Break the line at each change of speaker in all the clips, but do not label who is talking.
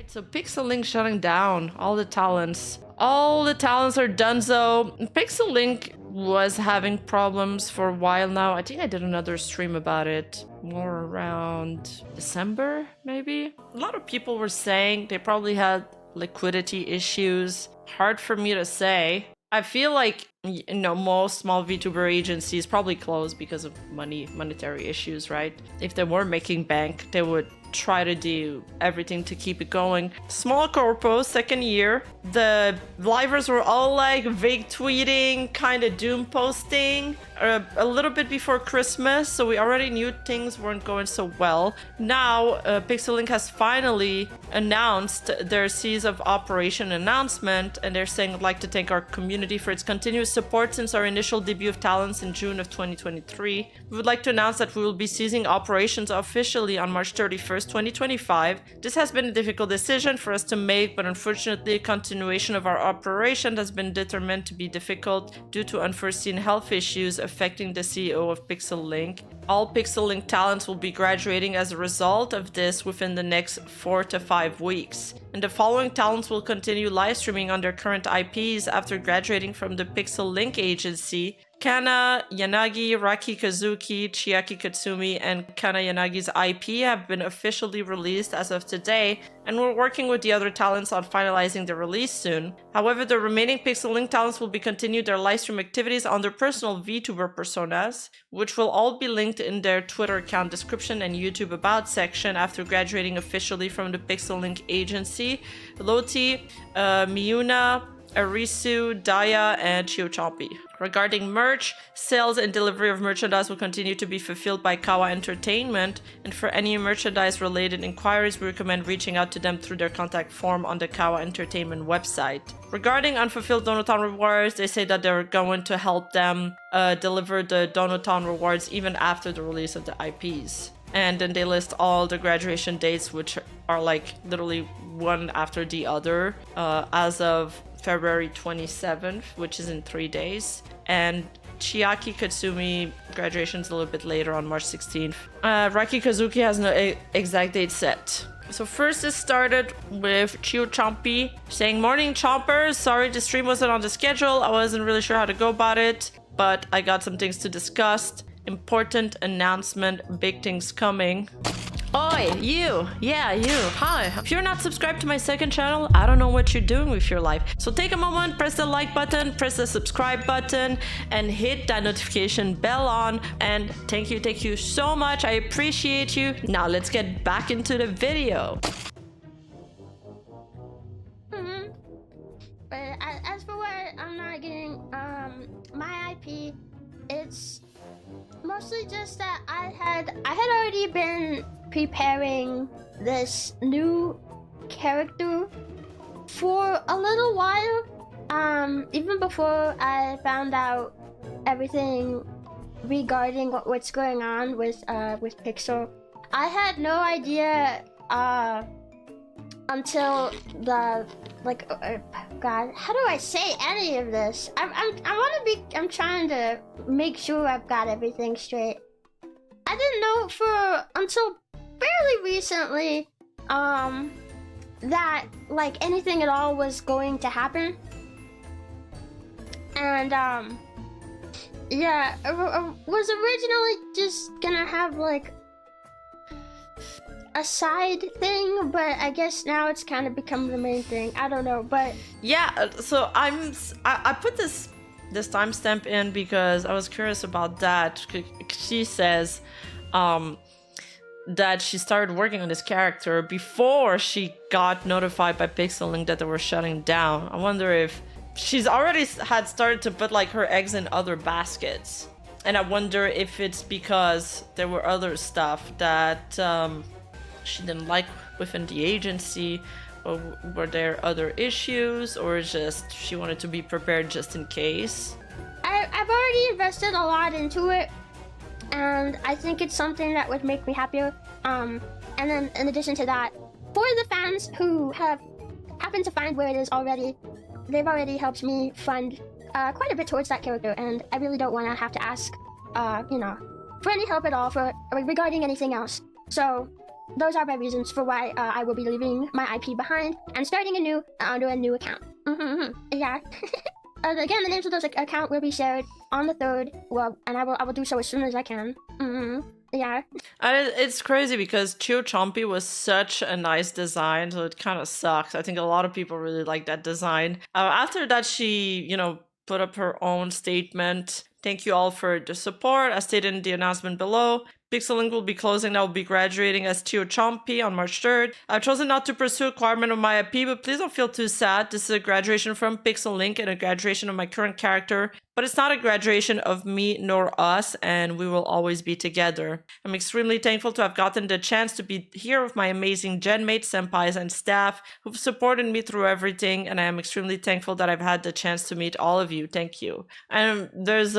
So Pixellink shutting down all the talents. All the talents are donezo. Pixellink was having problems for a while now. I think I did another stream about it more around December, maybe. A lot of people were saying they probably had liquidity issues. Hard for me to say. I feel like, most small VTuber agencies probably closed because of monetary issues, right? If they were making bank, they would try to do everything to keep it going. Small corpo, second year, the livers were all like vague tweeting, kind of doom posting a little bit before Christmas, so we already knew things weren't going so well. Now, Pixellink has finally announced their cease of operation announcement, and they're saying, I'd like to thank our community for its continuous support since our initial debut of talents in June of 2023. We would like to announce that we will be ceasing operations officially on March 31st, 2025. This has been a difficult decision for us to make, but unfortunately, a continuation of our operation has been determined to be difficult due to unforeseen health issues affecting the CEO of Pixellink. All Pixellink talents will be graduating as a result of this within the next 4 to 5 weeks. And the following talents will continue live streaming on their current IPs after graduating from the Pixellink agency. Kana Yanagi, Raki Kazuki, Chiaki Katsumi, and Kana Yanagi's IP have been officially released as of today, and we're working with the other talents on finalizing the release soon. However, the remaining Pixellink talents will be continued their livestream activities on their personal VTuber personas, which will all be linked in their Twitter account description and YouTube About section after graduating officially from the Pixellink agency. Loti, Miyuna, Arisu, Daya, and Chiochampi. Regarding merch, sales and delivery of merchandise will continue to be fulfilled by Kawa Entertainment, and for any merchandise-related inquiries, we recommend reaching out to them through their contact form on the Kawa Entertainment website. Regarding unfulfilled Donoton rewards, they say that they're going to help them deliver the Donoton rewards even after the release of the IPs. And then they list all the graduation dates, which are like literally one after the other, as of February 27th, which is in 3 days. And Chiaki Katsumi graduation's a little bit later on March 16th. Raki Kazuki has no exact date set. So first it started with Chiochampi saying, "Morning chompers, sorry the stream wasn't on the schedule. I wasn't really sure how to go about it, but I got some things to discuss. Important announcement, big things coming." Oi, you! Yeah, you! Hi! If you're not subscribed to my second channel, I don't know what you're doing with your life. So take a moment, press the like button, press the subscribe button, and hit that notification bell on. And thank you so much. I appreciate you. Now let's get back into the video.
But as for what I'm not getting, my IP, it's mostly just that I had already been preparing this new character for a little while, even before I found out everything regarding what's going on with Pixel. I had no idea until the God, how do I say any of this? I'm trying to make sure I've got everything straight. I didn't know until fairly recently that anything at all was going to happen. And yeah, I was originally just gonna have a side thing, but I guess now it's kind of become the main thing. I don't know, but
yeah. So I put this timestamp in because I was curious about that. She says that she started working on this character before she got notified by Pixellink that they were shutting down. I wonder if she's already had started to put her eggs in other baskets, and I wonder if it's because there were other stuff that she didn't like within the agency, or were there other issues, or just she wanted to be prepared just in case.
I've already invested a lot into it, and I think it's something that would make me happier. And then in addition to that, for the fans who have happened to find where it is already, they've already helped me fund quite a bit towards that character, and I really don't want to have to ask, for any help at all regarding anything else. So those are my reasons for why I will be leaving my IP behind and starting under a new account. Yeah. Again, the names of those account will be shared on the 3rd. Well, and I will do so as soon as I can. Yeah.
And it's crazy because Chio Chompy was such a nice design, so it kind of sucks. I think a lot of people really like that design. After that, she, put up her own statement. Thank you all for the support. As stated in the announcement below, Pixellink will be closing. I will be graduating as Chio Chompy on March 3rd. I've chosen not to pursue acquirement of my IP, but please don't feel too sad. This is a graduation from Pixellink and a graduation of my current character, but it's not a graduation of me nor us, and we will always be together. I'm extremely thankful to have gotten the chance to be here with my amazing genmates, senpais, and staff who've supported me through everything, and I am extremely thankful that I've had the chance to meet all of you. Thank you. And there's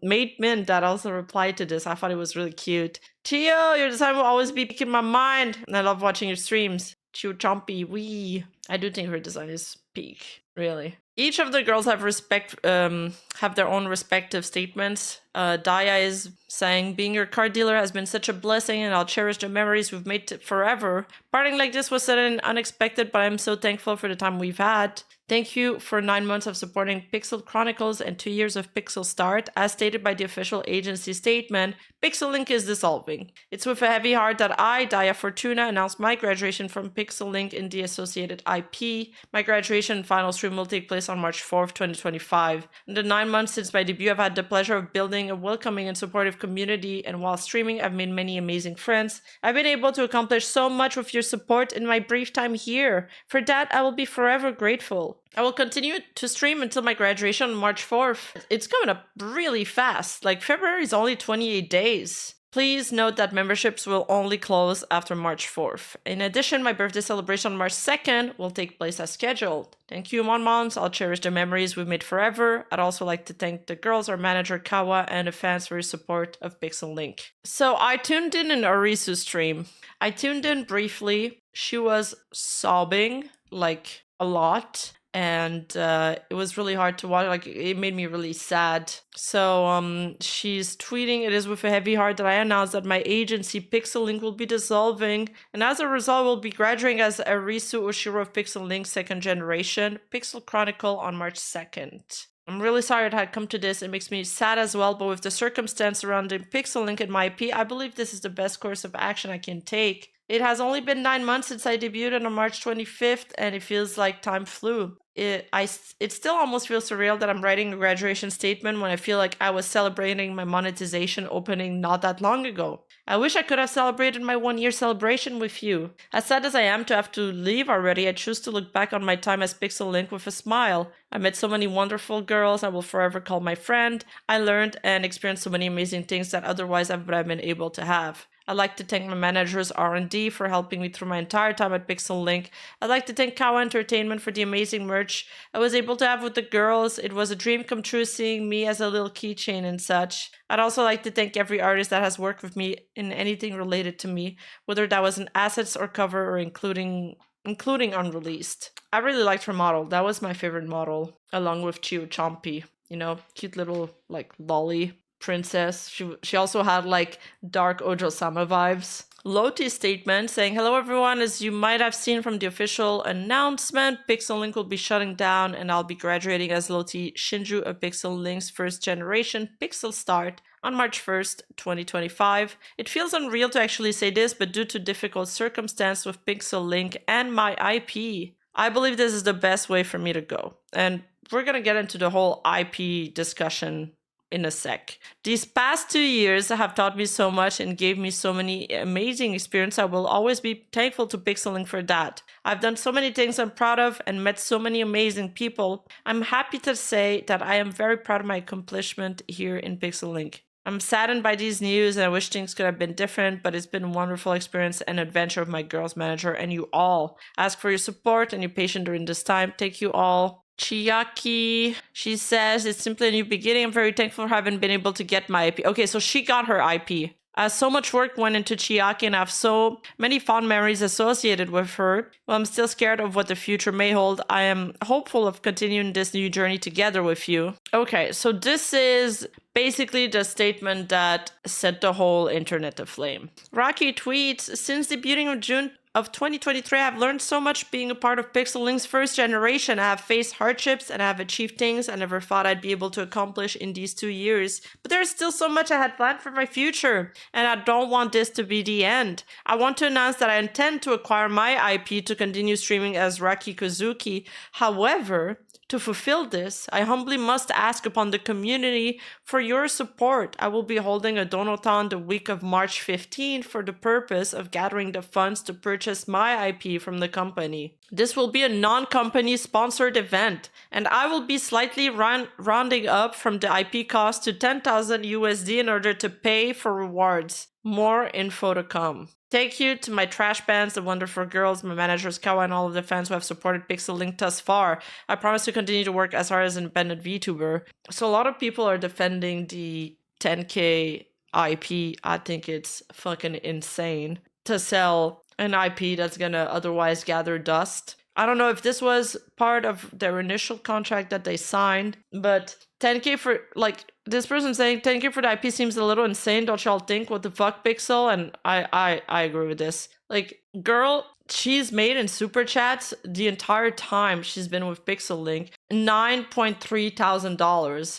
Mate Mint that also replied to this. I thought it was really cute. Chio, your design will always be in my mind, and I love watching your streams. Chio Chompy, wee. I do think her design is peak, really. Each of the girls have have their own respective statements. Daya is saying, being your car dealer has been such a blessing and I'll cherish the memories we've made forever. Parting like this was sudden and unexpected, but I'm so thankful for the time we've had. Thank you for 9 months of supporting Pixel Chronicles and 2 years of Pixel Start. As stated by the official agency statement, Pixellink is dissolving. It's with a heavy heart that I, Daya Fortuna, announced my graduation from Pixellink in the associated IP. My graduation and final stream will take place on March 4th, 2025. In the 9 months since my debut, I've had the pleasure of building a welcoming and supportive community, and while streaming, I've made many amazing friends. I've been able to accomplish so much with your support in my brief time here. For that, I will be forever grateful. I will continue to stream until my graduation on March 4th. It's coming up really fast. Like, February is only 28 days. Please note that memberships will only close after March 4th. In addition, my birthday celebration on March 2nd will take place as scheduled. Thank you, Mon Moms. I'll cherish the memories we've made forever. I'd also like to thank the girls, our manager Kawa, and the fans for your support of Pixellink. So I tuned in an Arisu's stream. I tuned in briefly. She was sobbing, like, a lot. And it was really hard to watch. Like, it made me really sad. So she's tweeting, it is with a heavy heart that I announced that my agency Pixellink will be dissolving, and as a result will be graduating as Arisu Oshiro of Pixellink 2nd generation Pixel Chronicle on March 2nd. I'm really sorry it had come to this. It makes me sad as well, but with the circumstance surrounding Pixellink and my IP, I believe this is the best course of action I can take. It has only been 9 months since I debuted on March 25th, and it feels like time flew. It still almost feels surreal that I'm writing a graduation statement when I feel like I was celebrating my monetization opening not that long ago. I wish I could have celebrated my 1-year celebration with you. As sad as I am to have to leave already, I choose to look back on my time as Pixellink with a smile. I met so many wonderful girls I will forever call my friend. I learned and experienced so many amazing things that otherwise I would have been able to have. I'd like to thank my managers R&D for helping me through my entire time at Pixellink. I'd like to thank Kawa Entertainment for the amazing merch I was able to have with the girls. It was a dream come true seeing me as a little keychain and such. I'd also like to thank every artist that has worked with me in anything related to me, whether that was an assets or cover or including unreleased. I really liked her model. That was my favorite model, along with Chio Chompy. You know, cute little, like, lolly princess. She also had like dark Ojo-sama vibes. Loti's statement saying, hello everyone, as you might have seen from the official announcement, Pixellink will be shutting down and I'll be graduating as Loti Shinju of Pixellink's 1st generation Pixel Start on March 1st, 2025. It feels unreal to actually say this, but due to difficult circumstance with Pixellink and my IP, I believe this is the best way for me to go. And we're gonna get into the whole IP discussion in a sec. These past 2 years have taught me so much and gave me so many amazing experiences. I will always be thankful to Pixellink for that. I've done so many things I'm proud of and met so many amazing people. I'm happy to say that I am very proud of my accomplishment here in Pixellink. I'm saddened by these news and I wish things could have been different, but it's been a wonderful experience and adventure of my girls manager and you all. Ask for your support and your patience during this time. Thank you all. Chiaki, she says, it's simply a new beginning. I'm very thankful for having been able to get my IP. Okay, so she got her IP. As so much work went into Chiaki and I have so many fond memories associated with her. While I'm still scared of what the future may hold, I am hopeful of continuing this new journey together with you. Okay, so this is basically the statement that set the whole internet aflame. Rocky tweets, since the beginning of June of 2023, I have learned so much being a part of Pixellink's first generation. I have faced hardships and I have achieved things I never thought I'd be able to accomplish in these 2 years. But there's still so much I had planned for my future, and I don't want this to be the end. I want to announce that I intend to acquire my IP to continue streaming as Raki Kozuki. However, to fulfill this, I humbly must ask upon the community for your support. I will be holding a donathon the week of March 15 for the purpose of gathering the funds to purchase my IP from the company. This will be a non-company sponsored event, and I will be slightly rounding up from the IP cost to 10,000 USD in order to pay for rewards. More info to come. Thank you to my trash bands, the wonderful girls, my managers, Kawa, and all of the fans who have supported Pixellink thus far. I promise to continue to work as hard as an independent VTuber. So a lot of people are defending the 10K IP. I think it's fucking insane to sell an IP that's gonna otherwise gather dust. I don't know if this was part of their initial contract that they signed, but 10K for, like, this person saying 10K for the IP seems a little insane, don't y'all think? What the fuck, Pixel? And I agree with this. Like, girl, she's made in super chats the entire time she's been with Pixellink $9.3 thousand.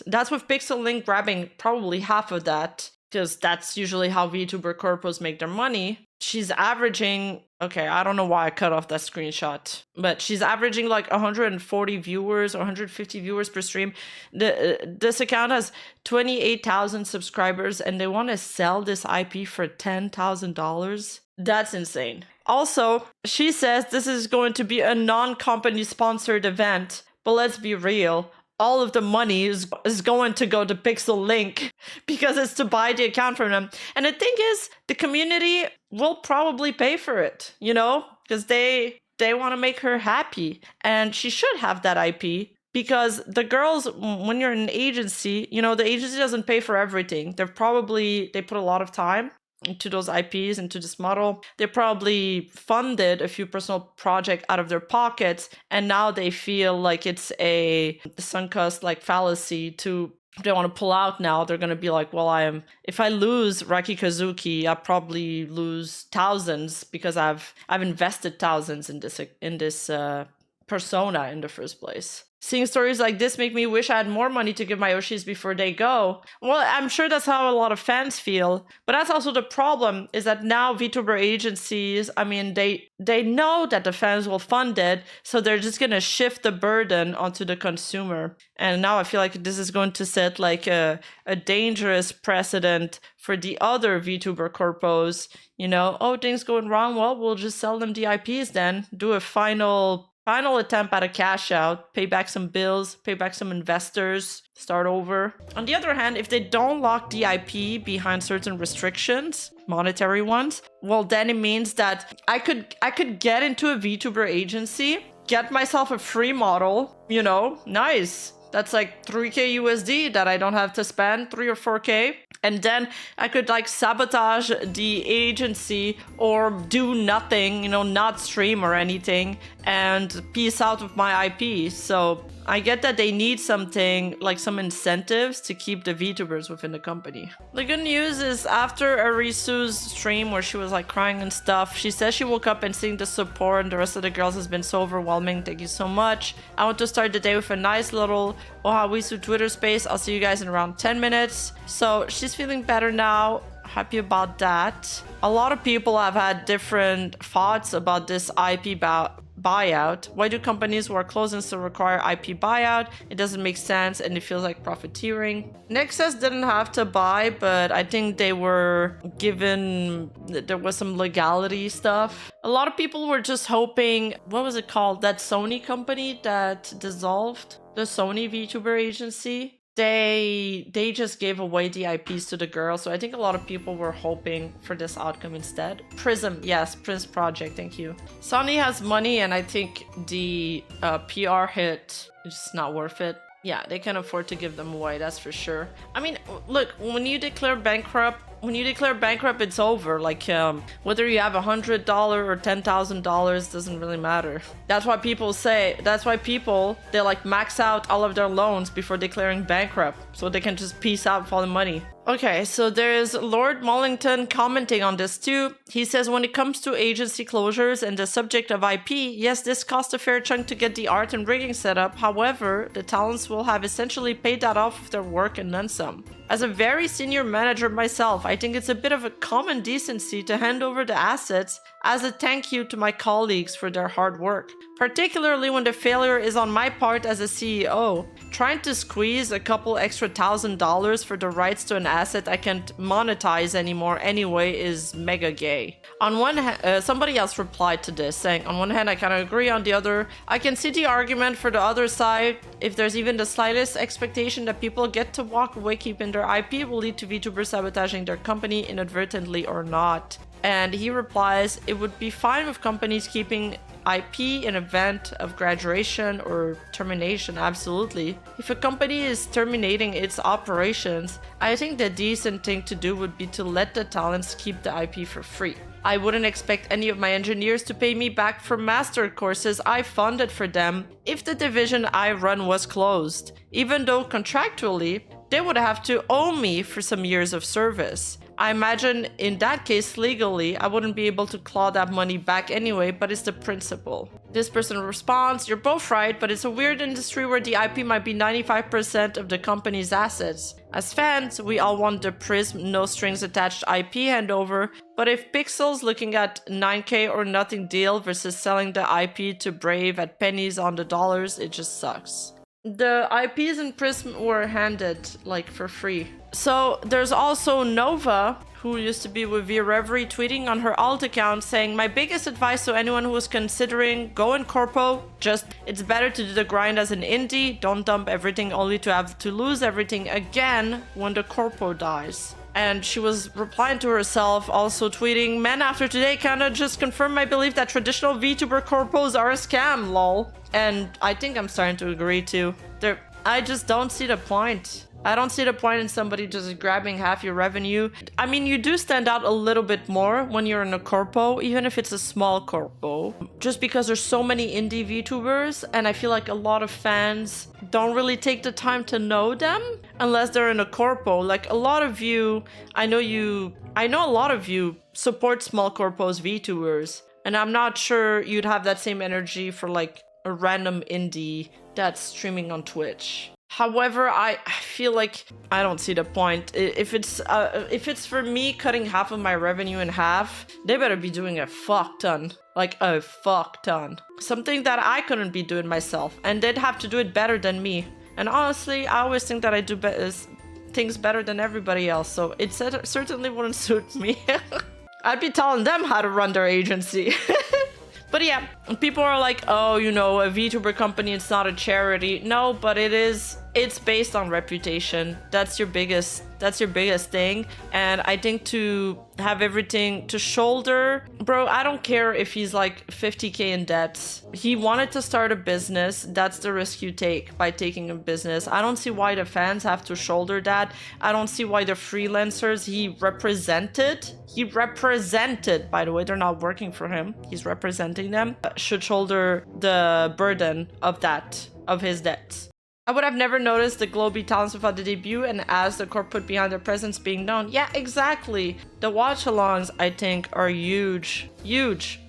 That's with Pixellink grabbing probably half of that, because that's usually how VTuber corpos make their money. She's averaging, okay, I don't know why I cut off that screenshot, but she's averaging like 140 viewers or 150 viewers per stream. This account has 28,000 subscribers and they want to sell this IP for $10,000. That's insane. Also, she says this is going to be a non-company sponsored event, but let's be real. All of the money is going to go to Pixellink because it's to buy the account from them. And the thing is, the community will probably pay for it, you know, because they want to make her happy. And she should have that IP because the girls, when you're in an agency, you know, the agency doesn't pay for everything. They put a lot of time into those IPs, into this model. They probably funded a few personal projects out of their pockets, and now they feel like it's a sunk cost like fallacy to, if they want to pull out now, they're going to be like, well, if I lose Raki Kozuki, I probably lose thousands because I've invested thousands in this persona in the first place. Seeing stories like this make me wish I had more money to give my Oshis before they go. Well, I'm sure that's how a lot of fans feel. But that's also the problem, is that now VTuber agencies, I mean, they know that the fans will fund it, so they're just going to shift the burden onto the consumer. And now I feel like this is going to set like a dangerous precedent for the other VTuber corpos. You know, oh, things going wrong? Well, we'll just sell them the IPs then. Do a final attempt at a cash out, pay back some bills, pay back some investors, start over. On the other hand, if they don't lock the IP behind certain restrictions, monetary ones, well, then it means that I could get into a VTuber agency, get myself a free model, you know, nice. That's like 3K USD that I don't have to spend, 3 or 4K. And then I could like sabotage the agency or do nothing, you know, not stream or anything and peace out with my IP. So I get that they need something, like some incentives to keep the VTubers within the company. The good news is after Arisu's stream where she was like crying and stuff, she says she woke up and seeing the support and the rest of the girls has been so overwhelming. Thank you so much. I want to start the day with a nice little Ohawisu Twitter space. I'll see you guys in around 10 minutes. So she's feeling better now. Happy about that. A lot of people have had different thoughts about this IP buyout. Why do companies who are closing still require IP buyout? It doesn't make sense and it feels like profiteering. Nexus didn't have to buy, but I think they were given, there was some legality stuff. A lot of people were just hoping, what was it called? That Sony company that dissolved, the Sony VTuber agency. They just gave away the IPs to the girls, so I think a lot of people were hoping for this outcome instead. Prism, yes, Prince Project, thank you. Sony has money, and I think the PR hit is just not worth it. Yeah, they can afford to give them away, that's for sure. I mean, look, when you declare bankrupt, it's over. Like, whether you have $100 or $10,000 doesn't really matter. That's why people, they like max out all of their loans before declaring bankrupt, so they can just peace out with all the money. Okay, so there's Lord Mollington commenting on this too. He says, when it comes to agency closures and the subject of IP, yes, this cost a fair chunk to get the art and rigging set up. However, the talents will have essentially paid that off with their work and then some. As a very senior manager myself, I think it's a bit of a common decency to hand over the assets as a thank you to my colleagues for their hard work, particularly when the failure is on my part as a CEO. Trying to squeeze a couple extra $1,000 for the rights to an asset I can't monetize anymore anyway is mega gay. On one hand, somebody else replied to this saying, on one hand I kind of agree, on the other, I can see the argument for the other side. If there's even the slightest expectation that people get to walk away keeping their IP, will lead to VTubers sabotaging their company inadvertently or not. And he replies, it would be fine with companies keeping IP in event of graduation or termination, absolutely. If a company is terminating its operations, I think the decent thing to do would be to let the talents keep the IP for free. I wouldn't expect any of my engineers to pay me back for master courses I funded for them if the division I run was closed, even though contractually they would have to owe me for some years of service. I imagine in that case, legally, I wouldn't be able to claw that money back anyway, but it's the principle. This person responds, you're both right, but it's a weird industry where the IP might be 95% of the company's assets. As fans, we all want the Prism no strings attached IP handover, but if Pixel's looking at 9K or nothing deal versus selling the IP to Brave at pennies on the dollars, it just sucks. The IPs in Prism were handed, like, for free. So there's also Nova, who used to be with Reverie, tweeting on her alt account saying, my biggest advice to anyone who is considering going corpo, just, it's better to do the grind as an indie, don't dump everything only to have to lose everything again when the corpo dies. And she was replying to herself, also tweeting, man, after today kinda just confirmed my belief that traditional VTuber corpos are a scam, lol. And I think I'm starting to agree too. I just don't see the point. I don't see the point in somebody just grabbing half your revenue. I mean, you do stand out a little bit more when you're in a corpo, even if it's a small corpo. Just because there's so many indie VTubers, and I feel like a lot of fans don't really take the time to know them unless they're in a corpo. Like a lot of you, I know a lot of you support small corpos VTubers, and I'm not sure you'd have that same energy for like a random indie that's streaming on Twitch. However, I feel like I don't see the point. If it's for me cutting half of my revenue in half, they better be doing a fuck ton. Like a fuck ton. Something that I couldn't be doing myself. And they'd have to do it better than me. And honestly, I always think that I do things better than everybody else. So it certainly wouldn't suit me. I'd be telling them how to run their agency. But yeah, people are like, oh, you know, a VTuber company, it's not a charity. No, but it is. It's based on reputation. That's your biggest thing. And I think to have everything to shoulder, bro, I don't care if he's like 50K in debt. He wanted to start a business. That's the risk you take by taking a business. I don't see why the fans have to shoulder that. I don't see why the freelancers he represented, by the way, they're not working for him. He's representing them, should shoulder the burden of that, of his debts. I would have never noticed the Globy talents without the debut, and as the core put behind their presence being known. Yeah, exactly. The watch-alongs, I think, are huge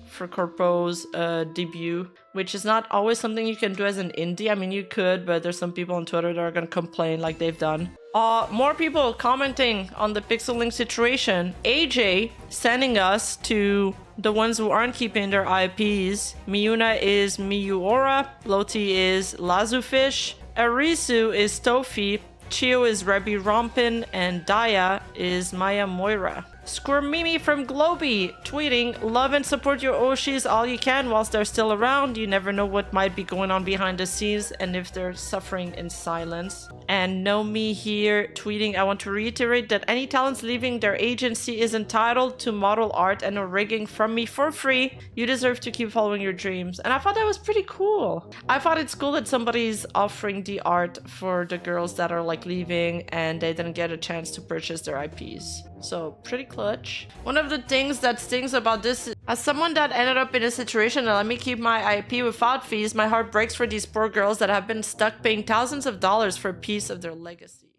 for Corpo's debut, which is not always something you can do as an indie. I mean, you could, but there's some people on Twitter that are gonna complain like they've done. More people commenting on the Pixellink situation. AJ sending us to the ones who aren't keeping their IPs. Miyuna is Miyuora, Loti is Lazufish, Arisu is Tofi, Chio is Rebby Rompin, and Daya is Maya Moira. Squirmimi from Globy tweeting, love and support your Oshis all you can whilst they're still around. You never know what might be going on behind the scenes and if they're suffering in silence. And Nomi here tweeting, I want to reiterate that any talents leaving their agency is entitled to model art and or rigging from me for free. You deserve to keep following your dreams. And I thought that was pretty cool. I thought it's cool that somebody's offering the art for the girls that are like leaving and they didn't get a chance to purchase their IPs. So pretty clutch. One of the things that stings about this is, as someone that ended up in a situation that let me keep my IP without fees, my heart breaks for these poor girls that have been stuck paying thousands of dollars for a piece of their legacy.